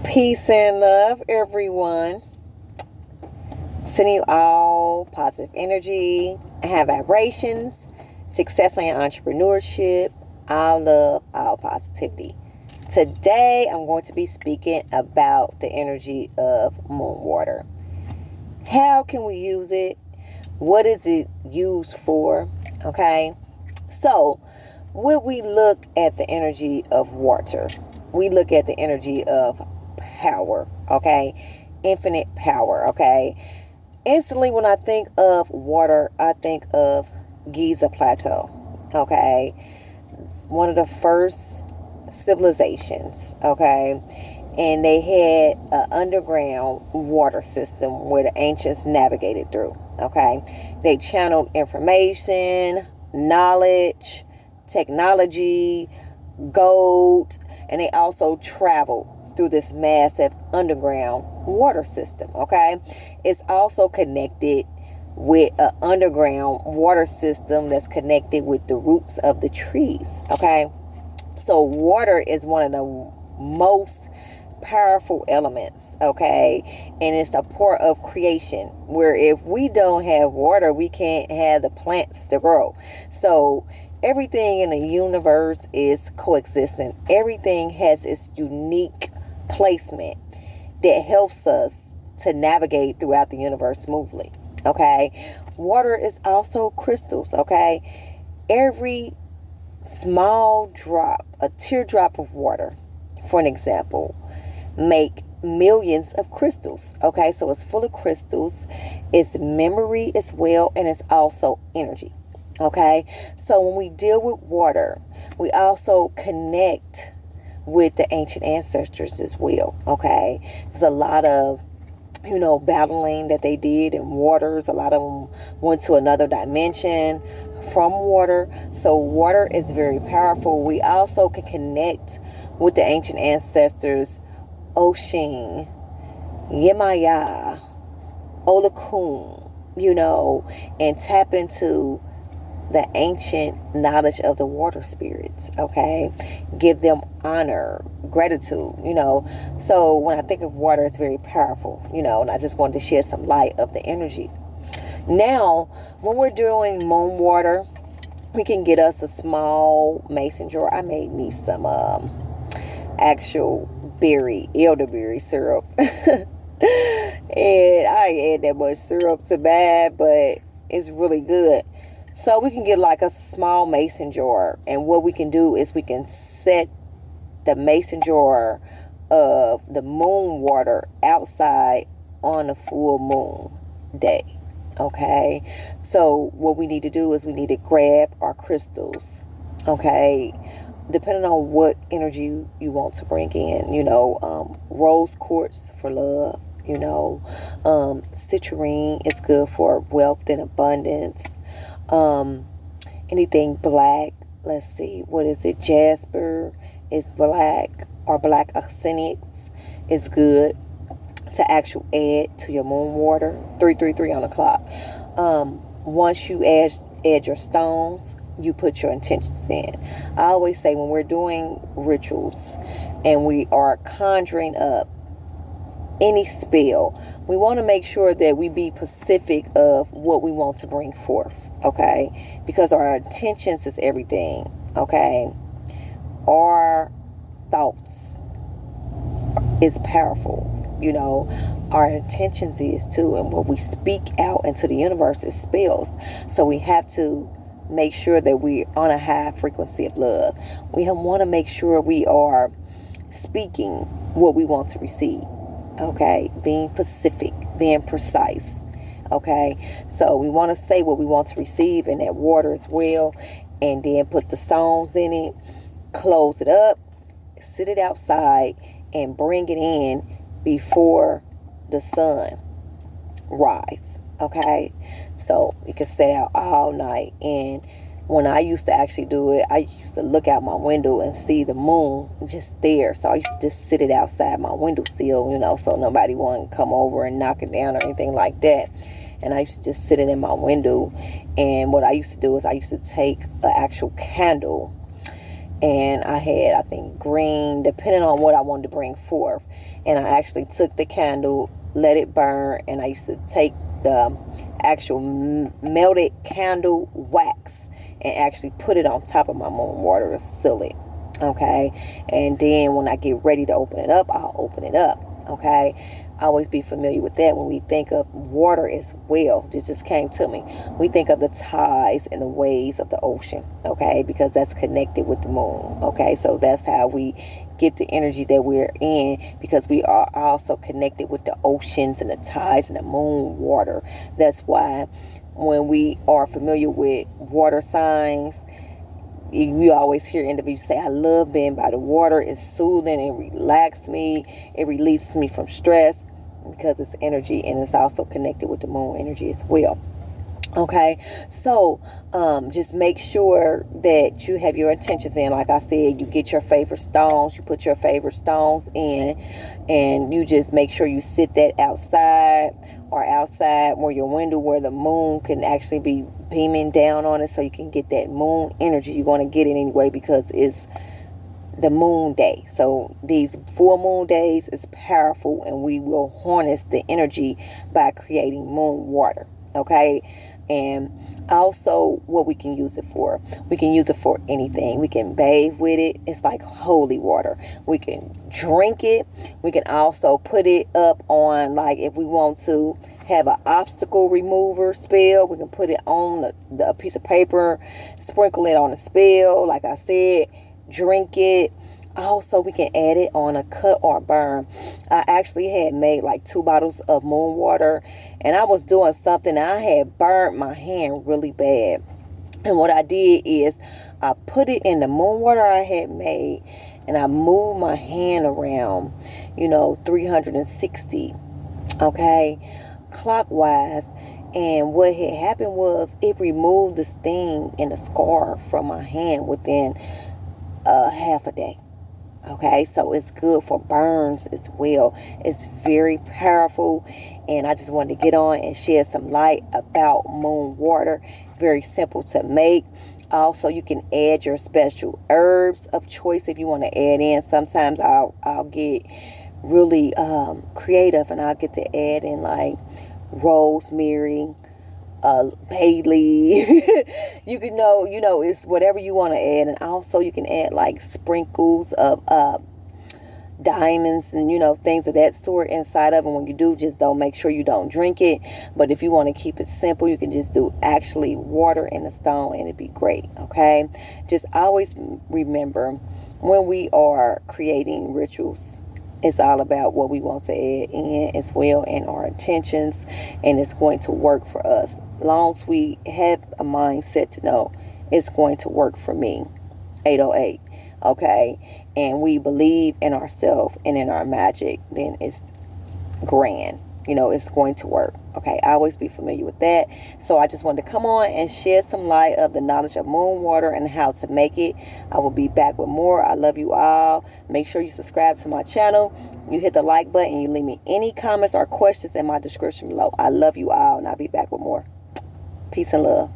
Peace and love, everyone. Sending you all positive energy, high vibrations, success on your entrepreneurship, all love, all positivity. Today, I'm going to be speaking about the energy of moon water. How can we use it? What is it used for? Okay. So, when we look at the energy of water, we look at the energy of power, okay? Infinite power, okay? Instantly, when I think of water, I think of Giza Plateau, okay? One of the first civilizations, okay? And they had an underground water system where the ancients navigated through, okay? They channeled information, knowledge, technology, gold, and they also traveled through this massive underground water system, okay? It's also connected with an underground water system that's connected with the roots of the trees, okay? So water is one of the most powerful elements, okay? And it's a part of creation where if we don't have water, we can't have the plants to grow. So everything in the universe is coexistent. Everything has its unique placement that helps us to navigate throughout the universe smoothly, okay? Water is also crystals, okay? Every small drop, a teardrop of water, for an example, make millions of crystals, okay? So it's full of crystals. It's memory as well, and it's also energy, okay? So when we deal with water, we also connect with the ancient ancestors as well, okay? There's a lot of battling that they did in waters. A lot of them went to another dimension from water. So water is very powerful. We also can connect with the ancient ancestors, Oshin, Yemaya, Olakun, and tap into the ancient knowledge of the water spirits, okay? Give them honor, gratitude, So when I think of water, it's very powerful, and I just wanted to shed some light of the energy. Now, when we're doing moon water, we can get us a small mason jar. I made me some actual elderberry syrup. And I add that much syrup to bad, but it's really good. So we can get like a small mason jar, and what we can do is we can set the mason jar of the moon water outside on a full moon day, okay? So what we need to do is we need to grab our crystals, okay? Depending on what energy you want to bring in, rose quartz for love, citrine is good for wealth and abundance. Anything black, let's see, what is it? Jasper is black, or black oxenics is good to actually add to your moon water. 333 on the clock. Once you add your stones, you put your intentions in. I always say when we're doing rituals and we are conjuring up any spell, we want to make sure that we be specific of what we want to bring forth, okay? Because our intentions is everything, okay? Our thoughts is powerful, our intentions is too, and what we speak out into the universe is spells. So we have to make sure that we're on a high frequency of love. We want to make sure we are speaking what we want to receive, okay? Being specific, being precise, okay? So we want to say what we want to receive in that water as well, and then put the stones in it, close it up, sit it outside, and bring it in before the sun rise, okay? So you can stay out all night. And when I used to actually do it, I used to look out my window and see the moon just there. So I used to just sit it outside my windowsill, so nobody wouldn't come over and knock it down or anything like that. And I used to just sit it in my window. And what I used to do is I used to take an actual candle and I had, I think, green, depending on what I wanted to bring forth. And I actually took the candle, let it burn, and I used to take the actual melted candle wax and actually put it on top of my moon water to seal it. Okay, and then when I get ready to open it up, I'll open it up. Okay, always be familiar with that when we think of water as well. It just came to me. We think of the tides and the waves of the ocean, okay, because that's connected with the moon. Okay, so that's how we get the energy that we're in, because we are also connected with the oceans and the tides and the moon water. That's why when we are familiar with water signs, you always hear individuals say, I love being by the water. It's soothing and relaxes me. It releases me from stress, because it's energy, and it's also connected with the moon energy as well. Okay, so just make sure that you have your intentions in. Like I said, you get your favorite stones, you put your favorite stones in, and you just make sure you sit that outside, or outside where your window, where the moon can actually be beaming down on it, so you can get that moon energy. You're going to get it anyway, because it's the moon day. So these full moon days is powerful, and we will harness the energy by creating moon water. Okay, and also what we can use it for, we can use it for anything. We can bathe with it. It's like holy water. We can drink it. We can also put it up on, like, if we want to have an obstacle remover spell, we can put it on the piece of paper, sprinkle it on the spell, like I said, drink it. Also, we can add it on a cut or burn. I actually had made like 2 bottles of moon water, and I was doing something. I had burned my hand really bad. And what I did is I put it in the moon water I had made, and I moved my hand around, 360, okay, clockwise. And what had happened was it removed the sting and the scar from my hand within half a day. Okay, so it's good for burns as well. It's very powerful, and I just wanted to get on and shed some light about moon water. Very simple to make. Also, you can add your special herbs of choice if you want to add in. Sometimes I'll get really creative, and I'll get to add in like rosemary, bay leaf. You can it's whatever you want to add. And also you can add like sprinkles of diamonds and things of that sort inside of them. When you do, just don't make sure you don't drink it. But if you want to keep it simple, you can just do actually water in a stone, and it'd be great. Okay, just always remember, when we are creating rituals, it's all about what we want to add in as well, and our intentions, and it's going to work for us. Long as we have a mindset to know it's going to work for me. 808. Okay, and we believe in ourselves and in our magic, then it's grand. It's going to work. Okay, I always be familiar with that. So I just wanted to come on and shed some light of the knowledge of moon water and how to make it. I will be back with more. I love you all. Make sure you subscribe to my channel. You hit the like button. You leave me any comments or questions in my description below. I love you all, and I'll be back with more. Peace and love.